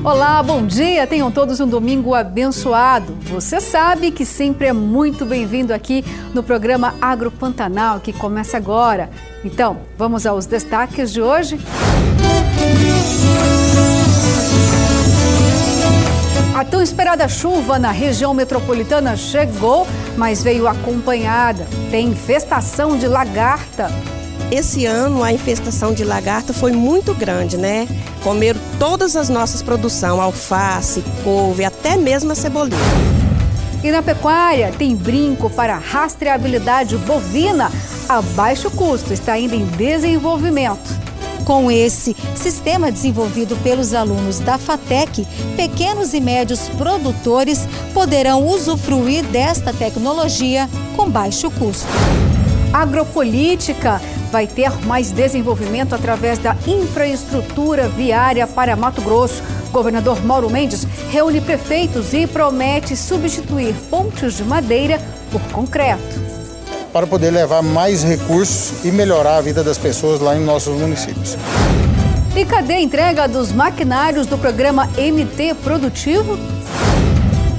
Olá, bom dia! Tenham todos um domingo abençoado. Você sabe que sempre é muito bem-vindo aqui no programa Agro Pantanal, que começa agora. Então, vamos aos destaques de hoje? A tão esperada chuva na região metropolitana chegou, mas veio acompanhada. Tem infestação de lagarta. Esse ano a infestação de lagarta foi muito grande, né? Comeram todas as nossas produções, alface, couve, até mesmo a cebolinha. E na pecuária tem brinco para rastreabilidade bovina a baixo custo, está ainda em desenvolvimento. Com esse sistema desenvolvido pelos alunos da FATEC, pequenos e médios produtores poderão usufruir desta tecnologia com baixo custo. Agropolítica vai ter mais desenvolvimento através da infraestrutura viária para Mato Grosso. Governador Mauro Mendes reúne prefeitos e promete substituir pontes de madeira por concreto. Para poder levar mais recursos e melhorar a vida das pessoas lá em nossos municípios. E cadê a entrega dos maquinários do programa MT Produtivo?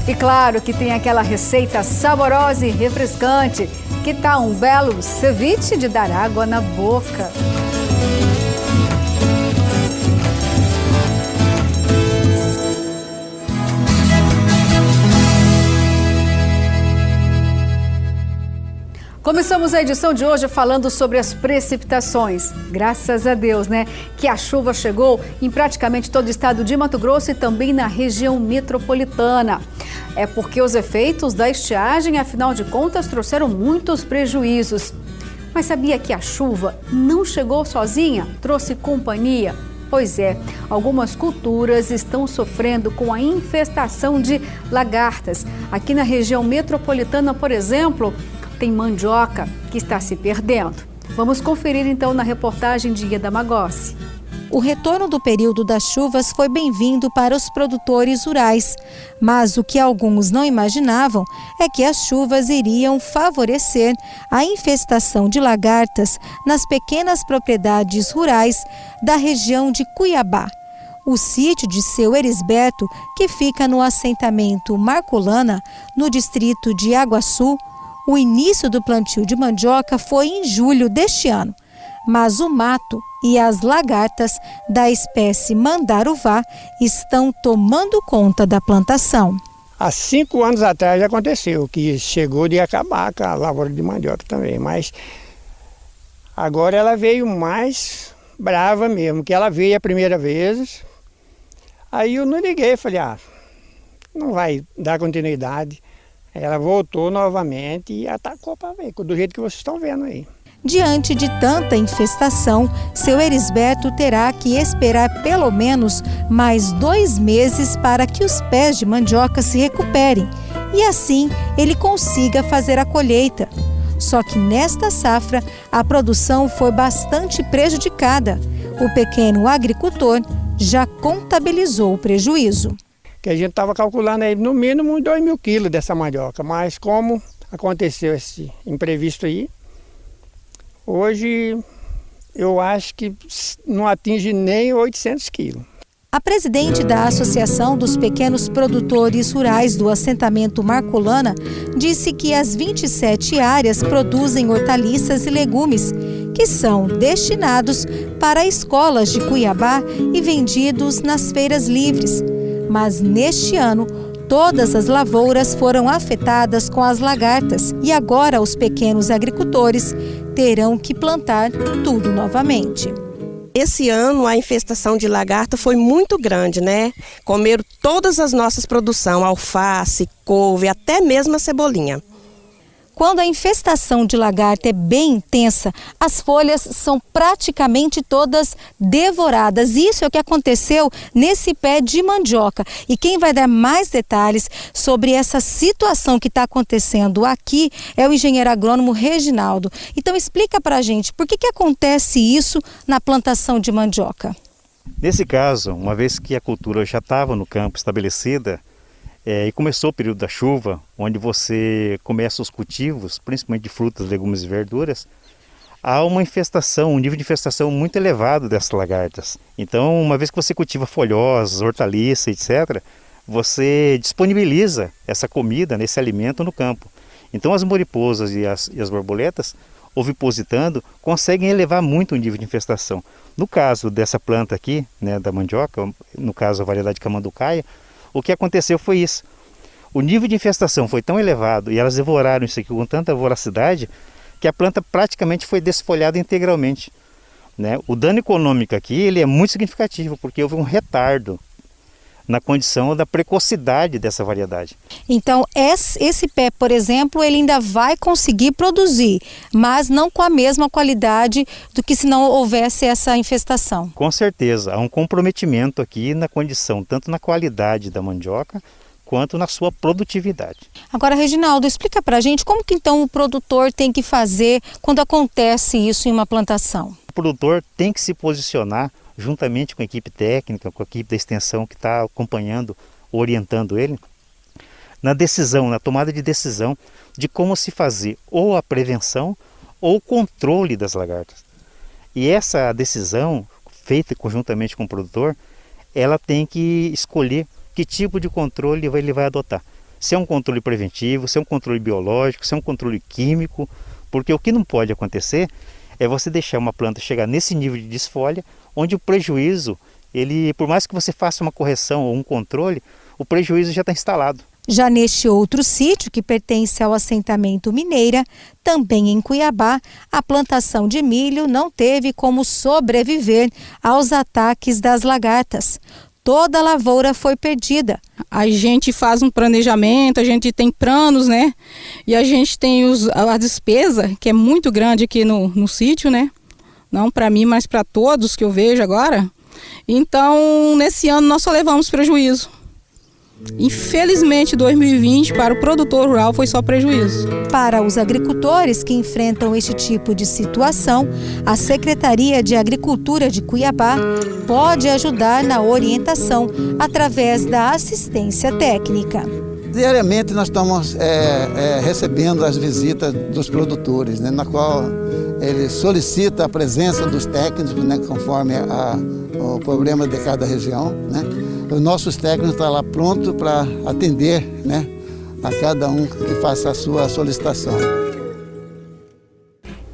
E claro que tem aquela receita saborosa e refrescante. Que tal um belo ceviche de dar água na boca? Começamos a edição de hoje falando sobre as precipitações. Graças a Deus, né? Que a chuva chegou em praticamente todo o estado de Mato Grosso e também na região metropolitana. É porque os efeitos da estiagem, afinal de contas, trouxeram muitos prejuízos. Mas sabia que a chuva não chegou sozinha? Trouxe companhia? Pois é, algumas culturas estão sofrendo com a infestação de lagartas. Aqui na região metropolitana, por exemplo, tem mandioca que está se perdendo. Vamos conferir então na reportagem de Ieda Magossi. O retorno do período das chuvas foi bem-vindo para os produtores rurais, mas o que alguns não imaginavam é que as chuvas iriam favorecer a infestação de lagartas nas pequenas propriedades rurais da região de Cuiabá. O sítio de seu Erisberto, que fica no assentamento Marcolana, no distrito de Aguaçu, o início do plantio de mandioca foi em julho deste ano, mas o mato e as lagartas da espécie mandaruvá estão tomando conta da plantação. Há 5 anos atrás já aconteceu, que chegou de acabar com a lavoura de mandioca também, mas agora ela veio mais brava mesmo, que ela veio a primeira vez, aí eu não liguei, falei, não vai dar continuidade. Ela voltou novamente e atacou para ver, do jeito que vocês estão vendo aí. Diante de tanta infestação, seu Erisberto terá que esperar pelo menos mais 2 meses para que os pés de mandioca se recuperem e assim ele consiga fazer a colheita. Só que nesta safra, a produção foi bastante prejudicada. O pequeno agricultor já contabilizou o prejuízo. Que a gente estava calculando aí no mínimo 2.000 quilos dessa mandioca, mas como aconteceu esse imprevisto aí, hoje eu acho que não atinge nem 800 quilos. A presidente da Associação dos Pequenos Produtores Rurais do assentamento Marcolana disse que as 27 áreas produzem hortaliças e legumes, que são destinados para escolas de Cuiabá e vendidos nas feiras livres. Mas neste ano, todas as lavouras foram afetadas com as lagartas e agora os pequenos agricultores terão que plantar tudo novamente. Esse ano a infestação de lagarta foi muito grande, né? Comeram todas as nossas produções, alface, couve, até mesmo a cebolinha. Quando a infestação de lagarta é bem intensa, as folhas são praticamente todas devoradas. Isso é o que aconteceu nesse pé de mandioca. E quem vai dar mais detalhes sobre essa situação que está acontecendo aqui é o engenheiro agrônomo Reginaldo. Então explica para a gente por que acontece isso na plantação de mandioca. Nesse caso, uma vez que a cultura já estava no campo estabelecida, e começou o período da chuva, onde você começa os cultivos, principalmente de frutas, legumes e verduras, há uma infestação, um nível de infestação muito elevado dessas lagartas. Então, uma vez que você cultiva folhosas, hortaliças, etc., você disponibiliza essa comida, esse alimento no campo. Então, as mariposas e as borboletas, ovipositando, conseguem elevar muito o nível de infestação. No caso dessa planta aqui, né, da mandioca, no caso a variedade camanducaia, o que aconteceu foi isso. O nível de infestação foi tão elevado e elas devoraram isso aqui com tanta voracidade que a planta praticamente foi desfolhada integralmente, né? O dano econômico aqui ele é muito significativo porque houve um retardo na condição da precocidade dessa variedade. Então, esse pé, por exemplo, ele ainda vai conseguir produzir, mas não com a mesma qualidade do que se não houvesse essa infestação. Com certeza, há um comprometimento aqui na condição, tanto na qualidade da mandioca, quanto na sua produtividade. Agora, Reginaldo, explica pra gente como que então o produtor tem que fazer quando acontece isso em uma plantação. O produtor tem que se posicionar juntamente com a equipe técnica, com a equipe da extensão que está acompanhando, orientando ele, na decisão, na tomada de decisão de como se fazer ou a prevenção ou o controle das lagartas. E essa decisão, feita conjuntamente com o produtor, ela tem que escolher que tipo de controle ele vai adotar. Se é um controle preventivo, se é um controle biológico, se é um controle químico, porque o que não pode acontecer é você deixar uma planta chegar nesse nível de desfolha, onde o prejuízo, por mais que você faça uma correção ou um controle, o prejuízo já está instalado. Já neste outro sítio, que pertence ao assentamento Mineira, também em Cuiabá, a plantação de milho não teve como sobreviver aos ataques das lagartas. Toda a lavoura foi perdida. A gente faz um planejamento, a gente tem planos, né? E a gente tem a despesa, que é muito grande aqui no sítio, né? Não para mim, mas para todos que eu vejo agora. Então, nesse ano nós só levamos prejuízo. Infelizmente, 2020 para o produtor rural foi só prejuízo. Para os agricultores que enfrentam este tipo de situação, a Secretaria de Agricultura de Cuiabá pode ajudar na orientação através da assistência técnica. Diariamente nós estamos recebendo as visitas dos produtores, né, na qual ele solicita a presença dos técnicos, né, conforme o problema de cada região, né. Os nossos técnicos estão lá prontos para atender, né, a cada um que faça a sua solicitação.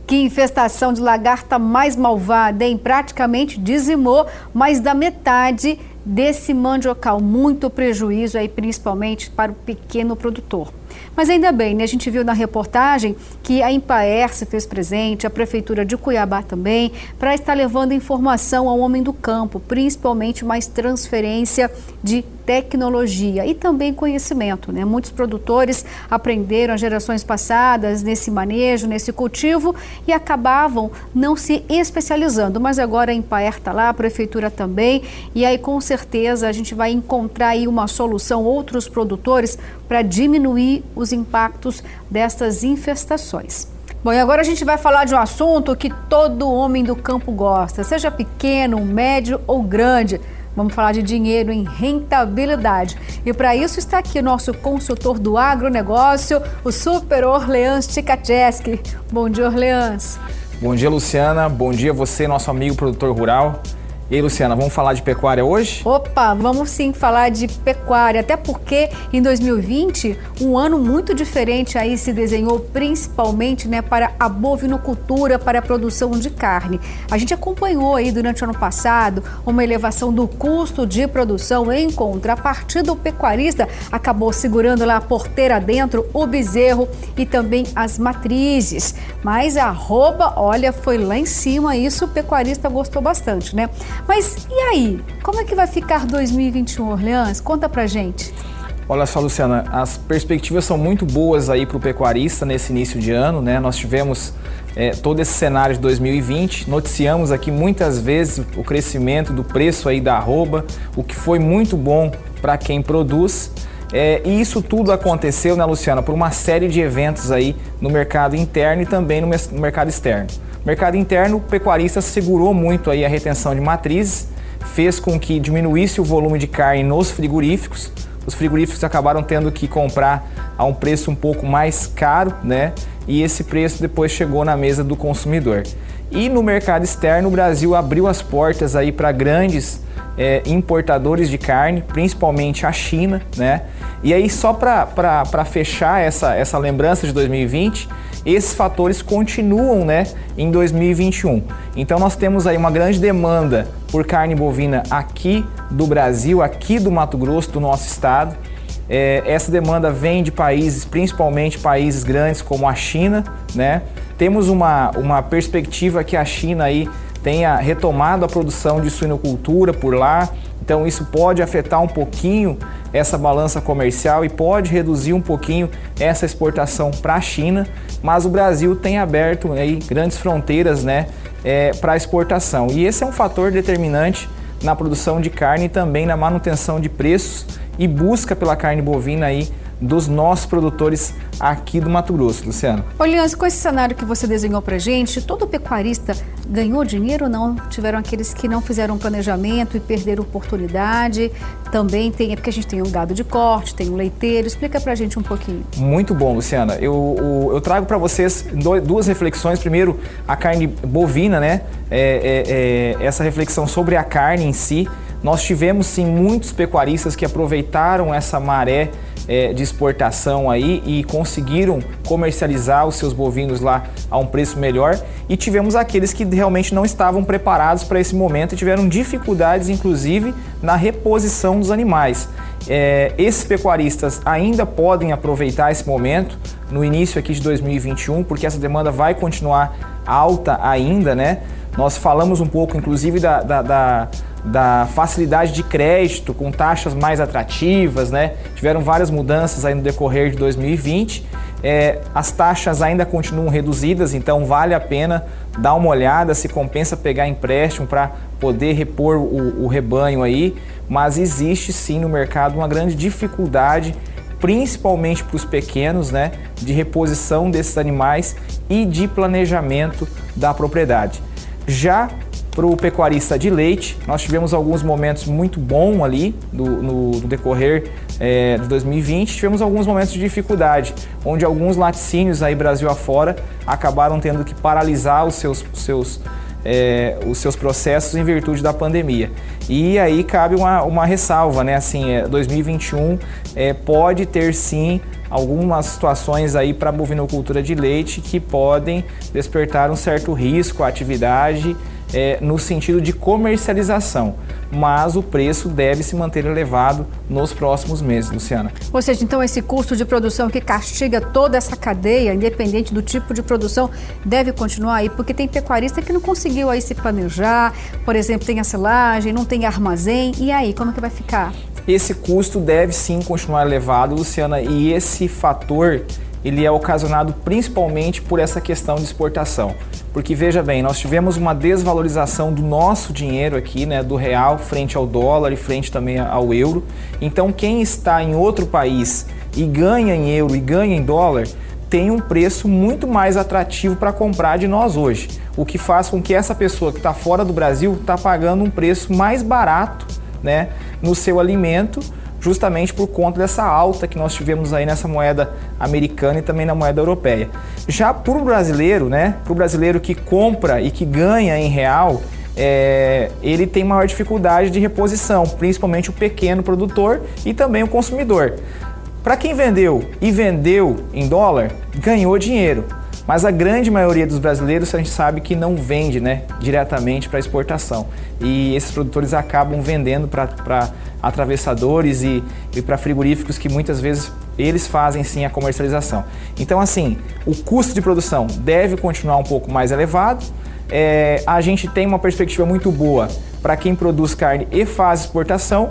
Que infestação de lagarta mais malvada, hein? Praticamente dizimou mais da metade desse mandiocal. Muito prejuízo aí, principalmente para o pequeno produtor. Mas ainda bem, né? A gente viu na reportagem que a Empaer se fez presente, a Prefeitura de Cuiabá também, para estar levando informação ao homem do campo, principalmente mais transferência de tecnologia e também conhecimento, né? Muitos produtores aprenderam as gerações passadas nesse manejo, nesse cultivo e acabavam não se especializando, mas agora a Empaer está lá, a Prefeitura também, e aí com certeza a gente vai encontrar aí uma solução, outros produtores, para diminuir os impactos destas infestações. Bom, e agora a gente vai falar de um assunto que todo homem do campo gosta, seja pequeno, médio ou grande. Vamos falar de dinheiro em rentabilidade. E para isso está aqui o nosso consultor do agronegócio, o Super Orleans Tikacheski. Bom dia, Orleans. Bom dia, Luciana. Bom dia a você, nosso amigo produtor rural. E aí, Luciana, vamos falar de pecuária hoje? Opa, vamos sim falar de pecuária, até porque em 2020, um ano muito diferente aí se desenhou, principalmente, né, para a bovinocultura, para a produção de carne. A gente acompanhou aí durante o ano passado uma elevação do custo de produção, em contrapartida, o pecuarista acabou segurando lá a porteira dentro, o bezerro e também as matrizes. Mas a arroba, olha, foi lá em cima, isso o pecuarista gostou bastante, né? Mas e aí? Como é que vai ficar 2021, Orleans? Conta pra gente. Olha só, Luciana, as perspectivas são muito boas aí para o pecuarista nesse início de ano, né? Nós tivemos todo esse cenário de 2020, noticiamos aqui muitas vezes o crescimento do preço aí da arroba, o que foi muito bom para quem produz. E isso tudo aconteceu, né, Luciana, por uma série de eventos aí no mercado interno e também no mercado externo. No mercado interno, o pecuarista segurou muito aí a retenção de matrizes, fez com que diminuísse o volume de carne nos frigoríficos. Os frigoríficos acabaram tendo que comprar a um preço um pouco mais caro, né? e esse preço depois chegou na mesa do consumidor. E no mercado externo, o Brasil abriu as portas aí para grandes importadores de carne, principalmente a China, né? E aí só para fechar essa lembrança de 2020, esses fatores continuam, né, em 2021. Então nós temos aí uma grande demanda por carne bovina aqui do Brasil, aqui do Mato Grosso, do nosso estado. Essa demanda vem de países, principalmente países grandes como a China, né? Temos uma perspectiva que a China aí tenha retomado a produção de suinocultura por lá, então isso pode afetar um pouquinho essa balança comercial e pode reduzir um pouquinho essa exportação para a China, mas o Brasil tem aberto aí grandes fronteiras, né, para exportação, e esse é um fator determinante na produção de carne e também na manutenção de preços e busca pela carne bovina aí dos nossos produtores aqui do Mato Grosso, Luciano. Olians, com esse cenário que você desenhou pra gente, todo pecuarista ganhou dinheiro ou não? Tiveram aqueles que não fizeram planejamento e perderam oportunidade? Também tem, porque a gente tem um gado de corte, tem um leiteiro. Explica pra gente um pouquinho. Muito bom, Luciana. Eu trago para vocês duas reflexões. Primeiro, a carne bovina, né? Essa reflexão sobre a carne em si. Nós tivemos sim muitos pecuaristas que aproveitaram essa maré de exportação aí e conseguiram comercializar os seus bovinos lá a um preço melhor, e tivemos aqueles que realmente não estavam preparados para esse momento e tiveram dificuldades inclusive na reposição dos animais. Esses pecuaristas ainda podem aproveitar esse momento no início aqui de 2021, porque essa demanda vai continuar alta ainda, né? Nós falamos um pouco inclusive da facilidade de crédito com taxas mais atrativas, né? Tiveram várias mudanças aí no decorrer de 2020. As taxas ainda continuam reduzidas, então vale a pena dar uma olhada se compensa pegar empréstimo para poder repor o rebanho aí, mas existe sim no mercado uma grande dificuldade, principalmente para os pequenos, né, de reposição desses animais e de planejamento da propriedade. Já para o pecuarista de leite, nós tivemos alguns momentos muito bons ali no decorrer de 2020, tivemos alguns momentos de dificuldade, onde alguns laticínios aí Brasil afora acabaram tendo que paralisar os seus processos em virtude da pandemia. E aí cabe uma ressalva, né? Assim, 2021 pode ter sim algumas situações aí para a bovinocultura de leite que podem despertar um certo risco à atividade no sentido de comercialização, mas o preço deve se manter elevado nos próximos meses, Luciana. Ou seja, então esse custo de produção que castiga toda essa cadeia, independente do tipo de produção, deve continuar aí, porque tem pecuarista que não conseguiu aí se planejar, por exemplo, tem a silagem, não tem armazém, e aí, como que vai ficar? Esse custo deve sim continuar elevado, Luciana, e esse fator ele é ocasionado principalmente por essa questão de exportação. Porque veja bem, nós tivemos uma desvalorização do nosso dinheiro aqui, né, do real frente ao dólar e frente também ao euro. Então quem está em outro país e ganha em euro e ganha em dólar, tem um preço muito mais atrativo para comprar de nós hoje. O que faz com que essa pessoa que está fora do Brasil está pagando um preço mais barato, né, no seu alimento, justamente por conta dessa alta que nós tivemos aí nessa moeda americana e também na moeda europeia. Já para o brasileiro, né, para o brasileiro que compra e que ganha em real, ele tem maior dificuldade de reposição, principalmente o pequeno produtor e também o consumidor. Para quem vendeu e vendeu em dólar, ganhou dinheiro. Mas a grande maioria dos brasileiros a gente sabe que não vende, né, diretamente para exportação. E esses produtores acabam vendendo para atravessadores e para frigoríficos que muitas vezes eles fazem sim a comercialização. Então assim, o custo de produção deve continuar um pouco mais elevado. A gente tem uma perspectiva muito boa para quem produz carne e faz exportação,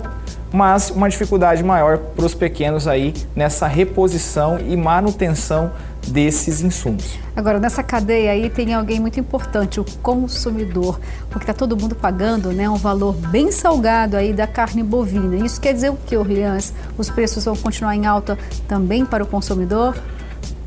mas uma dificuldade maior para os pequenos aí nessa reposição e manutenção desses insumos. Agora, nessa cadeia aí tem alguém muito importante, o consumidor, porque está todo mundo pagando, né, um valor bem salgado aí da carne bovina. Isso quer dizer o que, Orleans? Os preços vão continuar em alta também para o consumidor?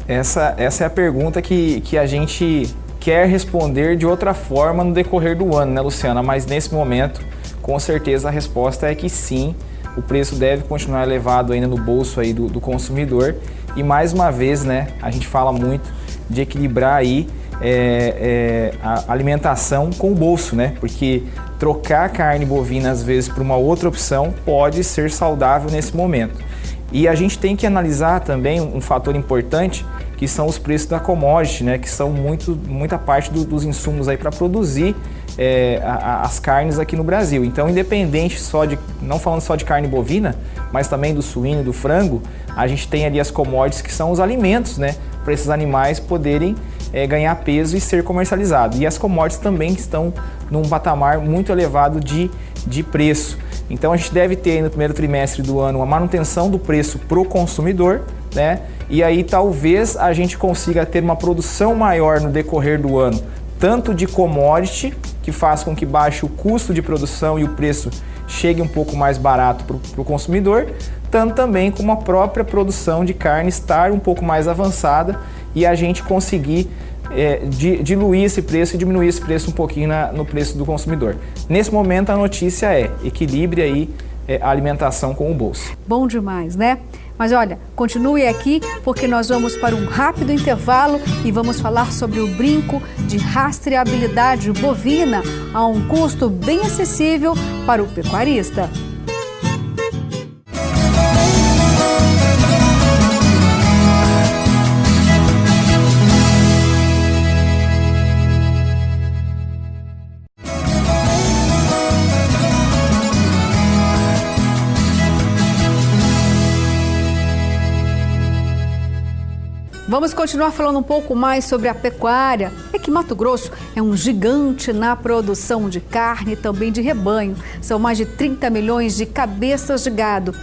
Essa é a pergunta que a gente quer responder de outra forma no decorrer do ano, né, Luciana? Mas nesse momento, com certeza a resposta é que sim, o preço deve continuar elevado ainda no bolso aí do consumidor. E mais uma vez, né, a gente fala muito de equilibrar aí a alimentação com o bolso, né? Porque trocar a carne bovina às vezes por uma outra opção pode ser saudável nesse momento. E a gente tem que analisar também um fator importante, que são os preços da commodity, né? Que são muita parte dos insumos aí para produzir as carnes aqui no Brasil. Então, independente não falando só de carne bovina, mas também do suíno, do frango, a gente tem ali as commodities que são os alimentos, né? Para esses animais poderem ganhar peso e ser comercializados. E as commodities também estão num patamar muito elevado de preço. Então a gente deve ter no primeiro trimestre do ano uma manutenção do preço para o consumidor, né? E aí talvez a gente consiga ter uma produção maior no decorrer do ano, tanto de commodity, que faz com que baixe o custo de produção e o preço chegue um pouco mais barato para o consumidor, tanto também como a própria produção de carne estar um pouco mais avançada e a gente conseguir diluir esse preço e diminuir esse preço um pouquinho no preço do consumidor. Nesse momento a notícia é: equilibre aí a alimentação com o bolso. Bom demais, né? Mas olha, continue aqui porque nós vamos para um rápido intervalo e vamos falar sobre o brinco de rastreabilidade bovina a um custo bem acessível para o pecuarista. Vamos continuar falando um pouco mais sobre a pecuária. É que Mato Grosso é um gigante na produção de carne e também de rebanho. São mais de 30 milhões de cabeças de gado.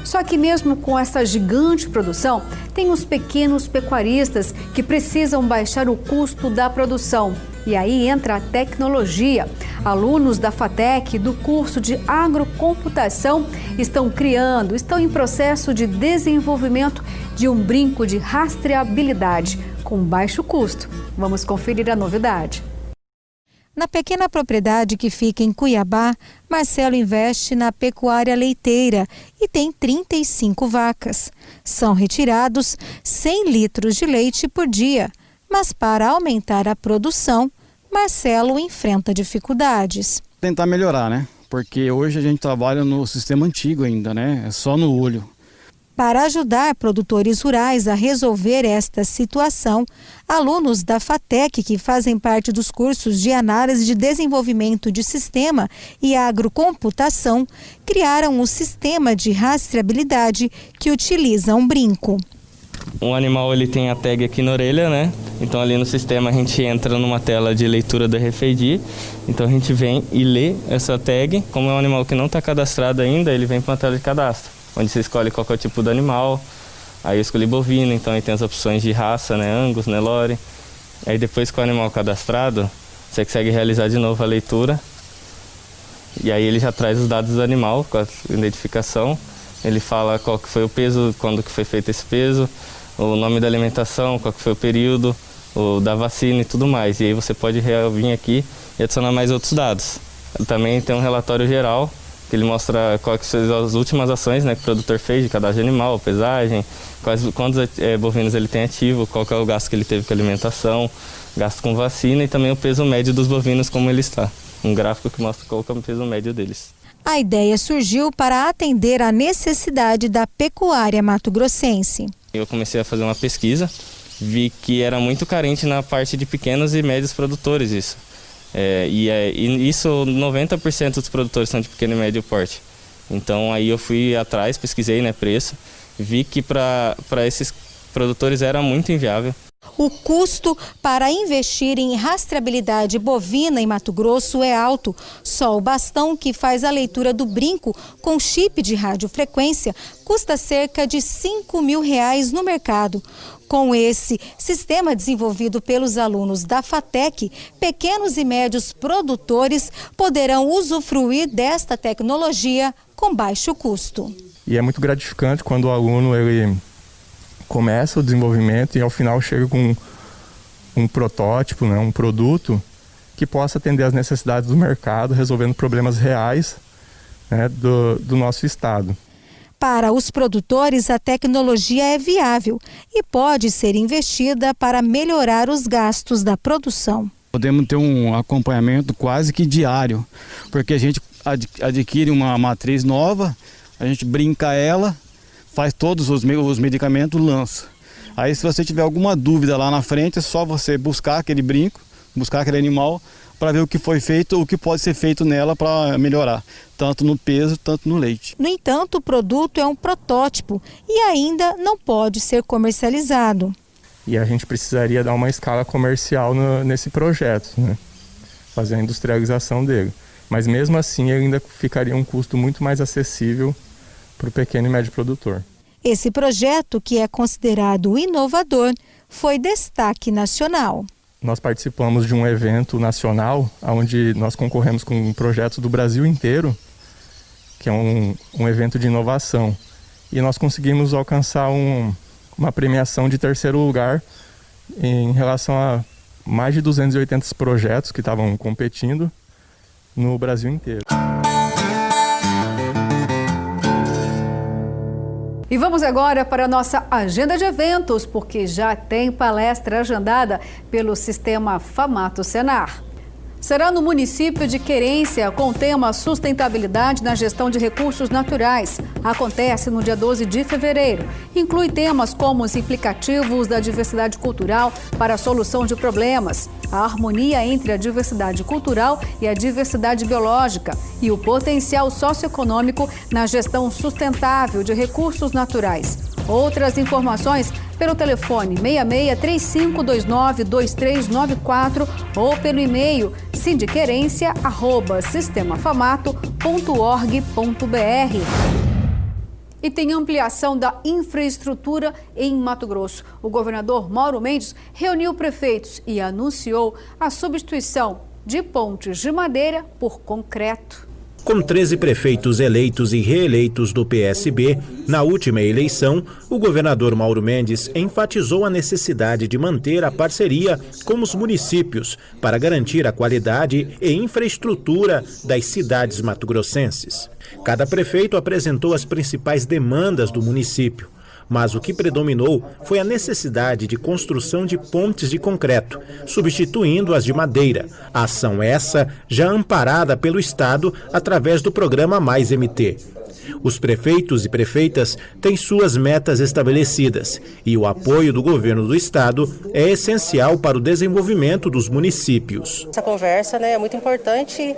Só que mesmo com essa gigante produção, tem os pequenos pecuaristas que precisam baixar o custo da produção. E aí entra a tecnologia. Alunos da FATEC do curso de agrocomputação estão em processo de desenvolvimento de um brinco de rastreabilidade com baixo custo. Vamos conferir a novidade. Na pequena propriedade que fica em Cuiabá, Marcelo investe na pecuária leiteira e tem 35 vacas. São retirados 100 litros de leite por dia, mas para aumentar a produção, Marcelo enfrenta dificuldades. Tentar melhorar, né? Porque hoje a gente trabalha no sistema antigo ainda, né? É só no olho. Para ajudar produtores rurais a resolver esta situação, alunos da FATEC, que fazem parte dos cursos de análise de desenvolvimento de sistema e agrocomputação, criaram um sistema de rastreabilidade que utiliza um brinco. Um animal ele tem a tag aqui na orelha, né? Então ali no sistema a gente entra numa tela de leitura do RFID. Então a gente vem e lê essa tag. Como é um animal que não está cadastrado ainda, ele vem para uma tela de cadastro, onde você escolhe qual é o tipo do animal. Aí eu escolhi bovino, então aí tem as opções de raça, né? Angus, Nelore. Aí depois com o animal cadastrado, você consegue realizar de novo a leitura. E aí ele já traz os dados do animal com a identificação. Ele fala qual que foi o peso, quando que foi feito esse peso, o nome da alimentação, qual que foi o período, o da vacina e tudo mais. E aí você pode vir aqui e adicionar mais outros dados. Também tem um relatório geral, que ele mostra quais são as últimas ações, né, que o produtor fez de cadastro de animal, pesagem, quantos bovinos ele tem ativo, qual que é o gasto que ele teve com alimentação, gasto com vacina e também o peso médio dos bovinos, como ele está. Um gráfico que mostra qual que é o peso médio deles. A ideia surgiu para atender à necessidade da pecuária mato-grossense. Eu comecei a fazer uma pesquisa, vi que era muito carente na parte de pequenos e médios produtores isso. E isso 90% dos produtores são de pequeno e médio porte. Então aí eu fui atrás, pesquisei, né, preço, vi que para esses produtores era muito inviável. O custo para investir em rastreabilidade bovina em Mato Grosso é alto. Só o bastão que faz a leitura do brinco com chip de radiofrequência custa cerca de R$5 mil no mercado. Com esse sistema desenvolvido pelos alunos da FATEC, pequenos e médios produtores poderão usufruir desta tecnologia com baixo custo. E é muito gratificante quando o aluno ele começa o desenvolvimento e ao final chega com um protótipo, né, um produto que possa atender às necessidades do mercado, resolvendo problemas reais, né, do nosso estado. Para os produtores, a tecnologia é viável e pode ser investida para melhorar os gastos da produção. Podemos ter um acompanhamento quase que diário, porque a gente adquire uma matriz nova, a gente brinca ela, faz todos os medicamentos, lança. Aí se você tiver alguma dúvida lá na frente, é só você buscar aquele brinco, buscar aquele animal, para ver o que foi feito, o que pode ser feito nela para melhorar, tanto no peso, tanto no leite. No entanto, o produto é um protótipo e ainda não pode ser comercializado. E a gente precisaria dar uma escala comercial nesse projeto, né? Fazer a industrialização dele. Mas mesmo assim ele ainda ficaria um custo muito mais acessível para o pequeno e médio produtor. Esse projeto, que é considerado inovador, foi destaque nacional. Nós participamos de um evento nacional, onde nós concorremos com projetos do Brasil inteiro, que é um evento de inovação. E nós conseguimos alcançar uma premiação de 3º lugar em relação a mais de 280 projetos que estavam competindo no Brasil inteiro. E vamos agora para a nossa agenda de eventos, porque já tem palestra agendada pelo Sistema Famato Senar. Será no município de Querência, com o tema Sustentabilidade na Gestão de Recursos Naturais. Acontece no dia 12 de fevereiro. Inclui temas como os implicativos da diversidade cultural para a solução de problemas, a harmonia entre a diversidade cultural e a diversidade biológica e o potencial socioeconômico na gestão sustentável de recursos naturais. Outras informações pelo telefone 66-3529-2394 ou pelo e-mail sindiquerência@sistemafamato.org.br. E tem ampliação da infraestrutura em Mato Grosso. O governador Mauro Mendes reuniu prefeitos e anunciou a substituição de pontes de madeira por concreto. Com 13 prefeitos eleitos e reeleitos do PSB, na última eleição, o governador Mauro Mendes enfatizou a necessidade de manter a parceria com os municípios para garantir a qualidade e infraestrutura das cidades mato-grossenses. Cada prefeito apresentou as principais demandas do município, mas o que predominou foi a necessidade de construção de pontes de concreto, substituindo as de madeira. A ação essa já amparada pelo Estado através do programa Mais MT. Os prefeitos e prefeitas têm suas metas estabelecidas e o apoio do governo do Estado é essencial para o desenvolvimento dos municípios. Essa conversa é muito importante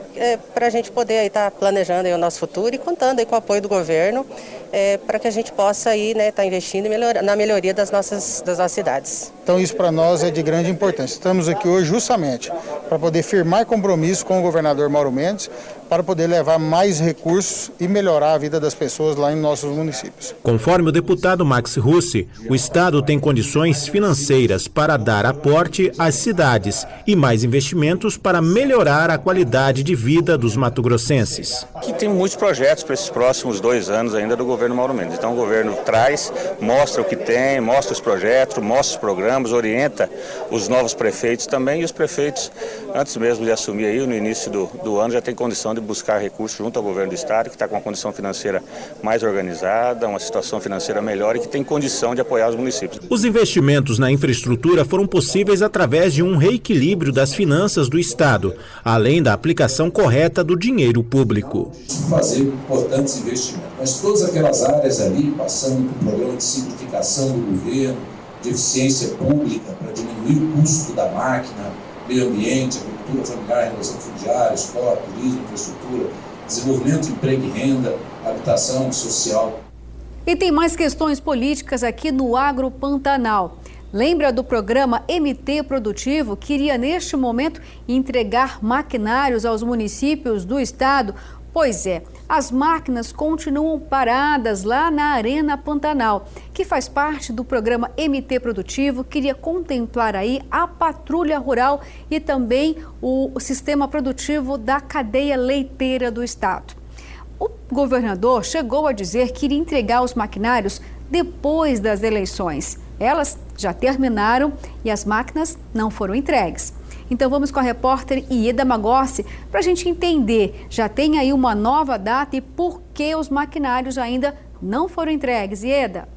para a gente poder estar planejando o nosso futuro e contando com o apoio do governo para que a gente possa estar investindo na melhoria das nossas cidades. Então isso para nós é de grande importância. Estamos aqui hoje justamente para poder firmar compromisso com o governador Mauro Mendes para poder levar mais recursos e melhorar a vida das pessoas lá em nossos municípios. Conforme o deputado Max Russi, o Estado tem condições financeiras para dar aporte às cidades e mais investimentos para melhorar a qualidade de vida dos mato-grossenses. Aqui tem muitos projetos para esses próximos 2 anos ainda do governo Mauro Mendes. Então o governo traz, mostra o que tem, mostra os projetos, mostra os programas, orienta os novos prefeitos também, e os prefeitos, antes mesmo de assumir aí, no início do ano, já tem condição de buscar recursos junto ao governo do Estado, que está com uma condição financeira mais organizada, uma situação financeira melhor e que tem condição de apoiar os municípios. Os investimentos na infraestrutura foram possíveis através de um reequilíbrio das finanças do Estado, além da aplicação correta do dinheiro público. Fazer importantes investimentos, mas todas aquelas áreas ali, passando por um programa de simplificação do governo, de eficiência pública para diminuir o custo da máquina, meio ambiente, agricultura familiar, regulação fundiária, esporte, turismo, infraestrutura, desenvolvimento, emprego e renda, habitação social. E tem mais questões políticas aqui no Agro Pantanal. Lembra do programa MT Produtivo, que iria neste momento entregar maquinários aos municípios do estado? Pois é, as máquinas continuam paradas lá na Arena Pantanal, que faz parte do programa MT Produtivo, que iria contemplar aí a patrulha rural e também o sistema produtivo da cadeia leiteira do estado. O governador chegou a dizer que iria entregar os maquinários depois das eleições. Elas já terminaram e as máquinas não foram entregues. Então vamos com a repórter Ieda Magossi para a gente entender. Já tem aí uma nova data e por que os maquinários ainda não foram entregues. Ieda?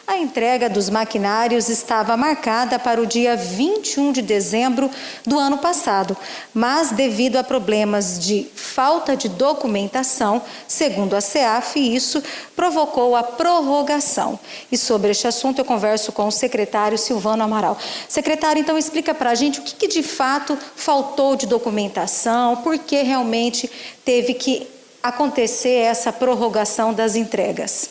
A entrega dos maquinários estava marcada para o dia 21 de dezembro do ano passado, mas devido a problemas de falta de documentação, segundo a CEAF, isso provocou a prorrogação. E sobre este assunto eu converso com o secretário Silvano Amaral. Secretário, então explica para a gente o que de fato faltou de documentação, por que realmente teve que acontecer essa prorrogação das entregas.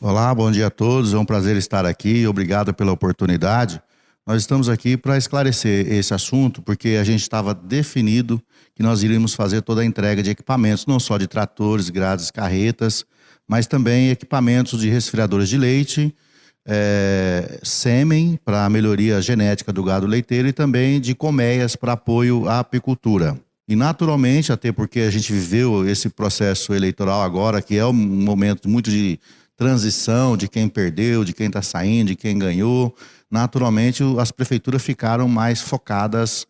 Olá, bom dia a todos, é um prazer estar aqui, obrigado pela oportunidade. Nós estamos aqui para esclarecer esse assunto, porque a gente estava definido que nós iríamos fazer toda a entrega de equipamentos, não só de tratores, grades, carretas, mas também equipamentos de resfriadores de leite, sêmen para a melhoria genética do gado leiteiro e também de colmeias para apoio à apicultura. E naturalmente, até porque a gente viveu esse processo eleitoral agora, que é um momento muito de transição de quem perdeu, de quem está saindo, de quem ganhou. Naturalmente, as prefeituras ficaram mais focadas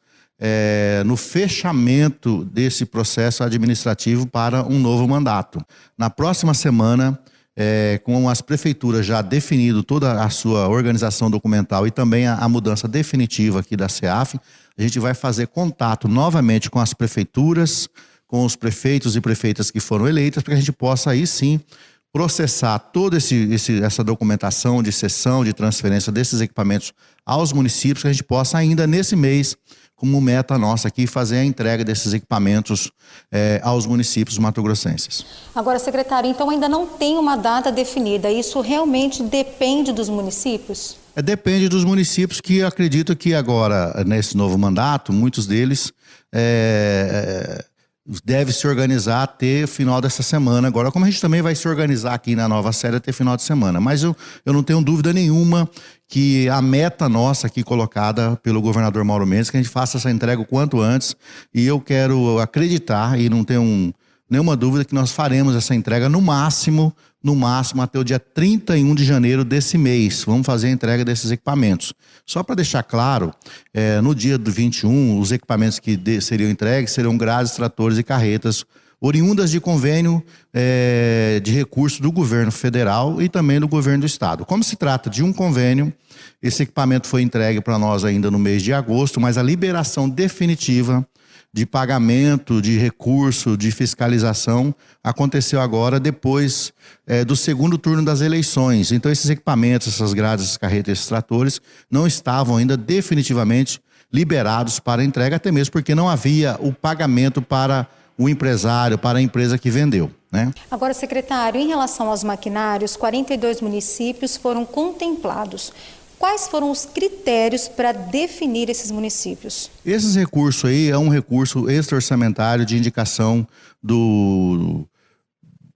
no fechamento desse processo administrativo para um novo mandato. Na próxima semana, com as prefeituras já definido toda a sua organização documental e também a mudança definitiva aqui da CEAF, a gente vai fazer contato novamente com as prefeituras, com os prefeitos e prefeitas que foram eleitas, para que a gente possa aí sim processar toda essa documentação de cessão, de transferência desses equipamentos aos municípios, que a gente possa ainda nesse mês, como meta nossa aqui, fazer a entrega desses equipamentos aos municípios mato-grossenses. Agora, secretário, então ainda não tem uma data definida, isso realmente depende dos municípios? Depende dos municípios que eu acredito que agora, nesse novo mandato, muitos deles deve se organizar até o final dessa semana. Agora, como a gente também vai se organizar aqui na nova série até final de semana. Mas eu não tenho dúvida nenhuma que a meta nossa aqui colocada pelo governador Mauro Mendes, que a gente faça essa entrega o quanto antes. E eu quero acreditar e não tenho nenhuma dúvida que nós faremos essa entrega no máximo até o dia 31 de janeiro desse mês. Vamos fazer a entrega desses equipamentos. Só para deixar claro, no dia do 21, os equipamentos que seriam entregues serão grades, tratores e carretas, oriundas de convênio de recurso do governo federal e também do governo do estado. Como se trata de um convênio, esse equipamento foi entregue para nós ainda no mês de agosto, mas a liberação definitiva de pagamento, de recurso, de fiscalização, aconteceu agora depois do segundo turno das eleições. Então esses equipamentos, essas grades, essas carretas, esses tratores, não estavam ainda definitivamente liberados para entrega, até mesmo porque não havia o pagamento para o empresário, para a empresa que vendeu, né? Agora, secretário, em relação aos maquinários, 42 municípios foram contemplados. Quais foram os critérios para definir esses municípios? Esses recursos aí é um recurso extra-orçamentário de indicação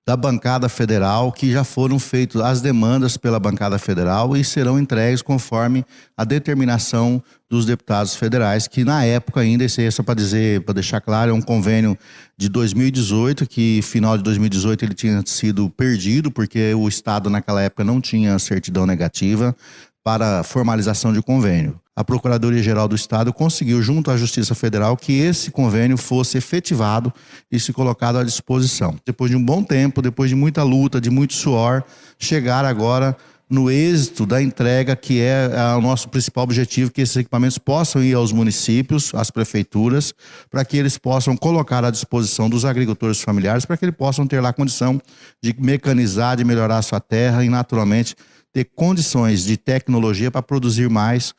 da bancada federal, que já foram feitas as demandas pela bancada federal e serão entregues conforme a determinação dos deputados federais, que na época ainda, isso é só para deixar claro, é um convênio de 2018, que final de 2018 ele tinha sido perdido, porque o Estado naquela época não tinha certidão negativa para formalização de convênio. A Procuradoria-Geral do Estado conseguiu, junto à Justiça Federal, que esse convênio fosse efetivado e se colocado à disposição. Depois de um bom tempo, depois de muita luta, de muito suor, chegar agora no êxito da entrega, que é o nosso principal objetivo, que esses equipamentos possam ir aos municípios, às prefeituras, para que eles possam colocar à disposição dos agricultores familiares, para que eles possam ter lá a condição de mecanizar, de melhorar a sua terra e, naturalmente, ter condições de tecnologia para produzir mais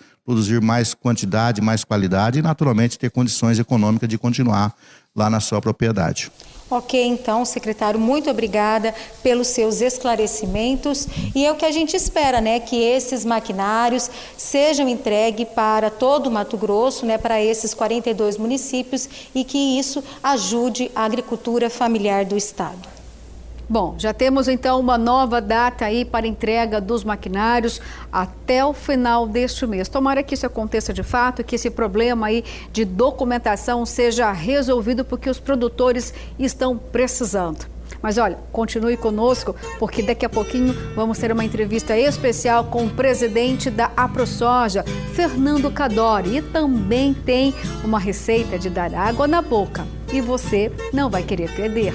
quantidade, mais qualidade e, naturalmente, ter condições econômicas de continuar lá na sua propriedade. Ok, então, secretário, muito obrigada pelos seus esclarecimentos e é o que a gente espera, né, que esses maquinários sejam entregues para todo o Mato Grosso, né, para esses 42 municípios e que isso ajude a agricultura familiar do estado. Bom, já temos então uma nova data aí para entrega dos maquinários até o final deste mês. Tomara que isso aconteça de fato, que esse problema aí de documentação seja resolvido, porque os produtores estão precisando. Mas olha, continue conosco, porque daqui a pouquinho vamos ter uma entrevista especial com o presidente da AproSoja, Fernando Cadori, e também tem uma receita de dar água na boca. E você não vai querer perder.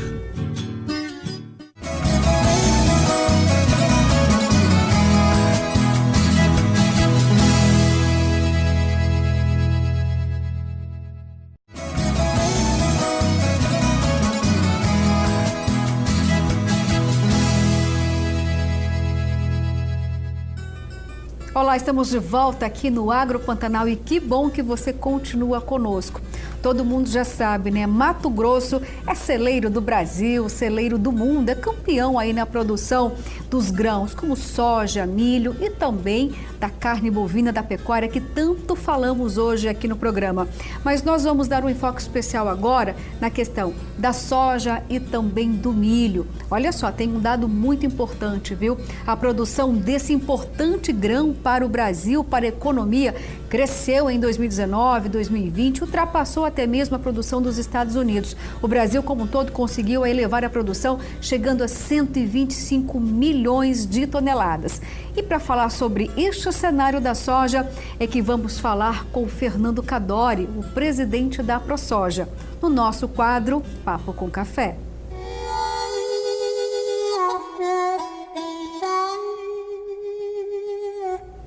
Olá, estamos de volta aqui no Agro Pantanal e que bom que você continua conosco. Todo mundo já sabe, né? Mato Grosso é celeiro do Brasil, celeiro do mundo, é campeão aí na produção dos grãos, como soja, milho e também da carne bovina, da pecuária, que tanto falamos hoje aqui no programa. Mas nós vamos dar um enfoque especial agora na questão da soja e também do milho. Olha só, tem um dado muito importante, viu? A produção desse importante grão para o Brasil, para a economia, cresceu em 2019, 2020, ultrapassou até mesmo a produção dos Estados Unidos. O Brasil, como um todo, conseguiu elevar a produção, chegando a 125 milhões de toneladas. E para falar sobre este cenário da soja, é que vamos falar com o Fernando Cadori, o presidente da ProSoja, no nosso quadro Papo com Café.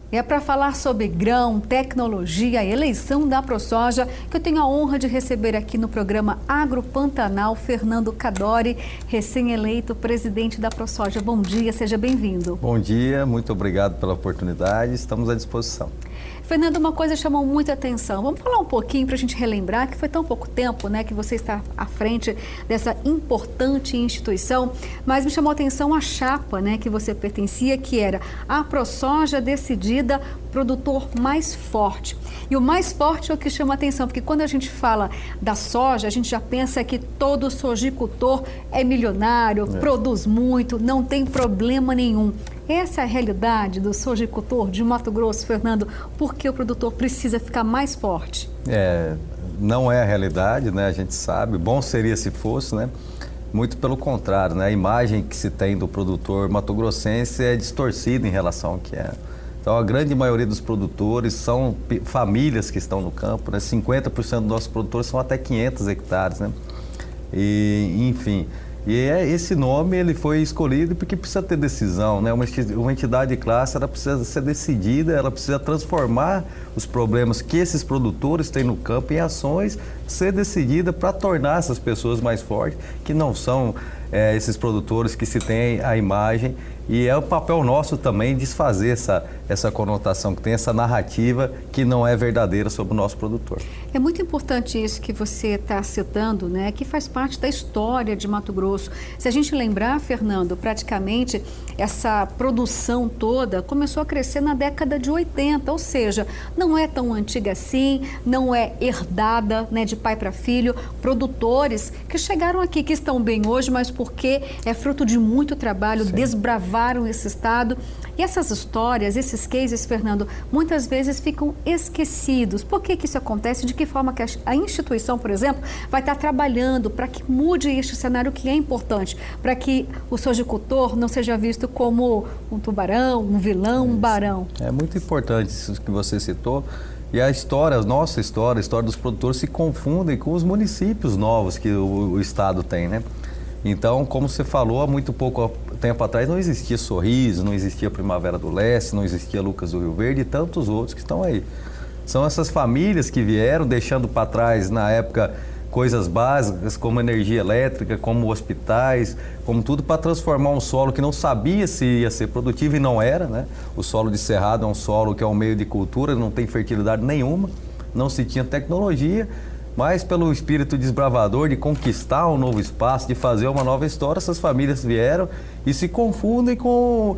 É para falar sobre grão, tecnologia, eleição da ProSoja, que eu tenho a honra de receber aqui no programa Agro Pantanal, Fernando Cadori, recém-eleito presidente da ProSoja. Bom dia, seja bem-vindo. Bom dia, muito obrigado pela oportunidade, estamos à disposição. Fernando, uma coisa chamou muita atenção. Vamos falar um pouquinho para a gente relembrar que foi tão pouco tempo, né, que você está à frente dessa importante instituição, mas me chamou a atenção a chapa, né, que você pertencia, que era a ProSoja Decidida, produtor mais forte. E o mais forte é o que chama a atenção, porque quando a gente fala da soja, a gente já pensa que todo sojicultor é milionário, produz muito, não tem problema nenhum. Essa é a realidade do sojicultor de Mato Grosso, Fernando, porque o produtor precisa ficar mais forte. Não é a realidade, né? A gente sabe, bom seria se fosse, né? Muito pelo contrário, né? A imagem que se tem do produtor matogrossense é distorcida em relação ao que é. Então, a grande maioria dos produtores são famílias que estão no campo, né? 50% dos nossos produtores são até 500 hectares, né? E, enfim... E esse nome ele foi escolhido porque precisa ter decisão, né? Uma entidade de classe ela precisa ser decidida, ela precisa transformar os problemas que esses produtores têm no campo em ações, ser decidida para tornar essas pessoas mais fortes, que não são esses produtores que se tem a imagem. E é o papel nosso também desfazer essa conotação que tem, essa narrativa que não é verdadeira sobre o nosso produtor. É muito importante isso que você está citando, né? Que faz parte da história de Mato Grosso. Se a gente lembrar, Fernando, praticamente essa produção toda começou a crescer na década de 80, ou seja, não é tão antiga assim, não é herdada, né, de pai para filho. Produtores que chegaram aqui, que estão bem hoje, mas porque é fruto de muito trabalho, desbravaram esse estado. E essas histórias, esses cases, Fernando, muitas vezes ficam esquecidos. Por que isso acontece? De que forma que a instituição, por exemplo, vai estar trabalhando para que mude este cenário que é importante, para que o sojicultor não seja visto como um tubarão, um vilão, um barão? É muito importante isso que você citou. E a história, a nossa história, a história dos produtores se confundem com os municípios novos que o estado tem, né? Então, como você falou, há muito pouco tempo atrás não existia Sorriso, não existia Primavera do Leste, não existia Lucas do Rio Verde e tantos outros que estão aí. São essas famílias que vieram deixando para trás, na época, coisas básicas como energia elétrica, como hospitais, como tudo para transformar um solo que não sabia se ia ser produtivo e não era, né? O solo de cerrado é um solo que é um meio de cultura, não tem fertilidade nenhuma, não se tinha tecnologia, mas pelo espírito desbravador de conquistar um novo espaço, de fazer uma nova história, essas famílias vieram e se confundem com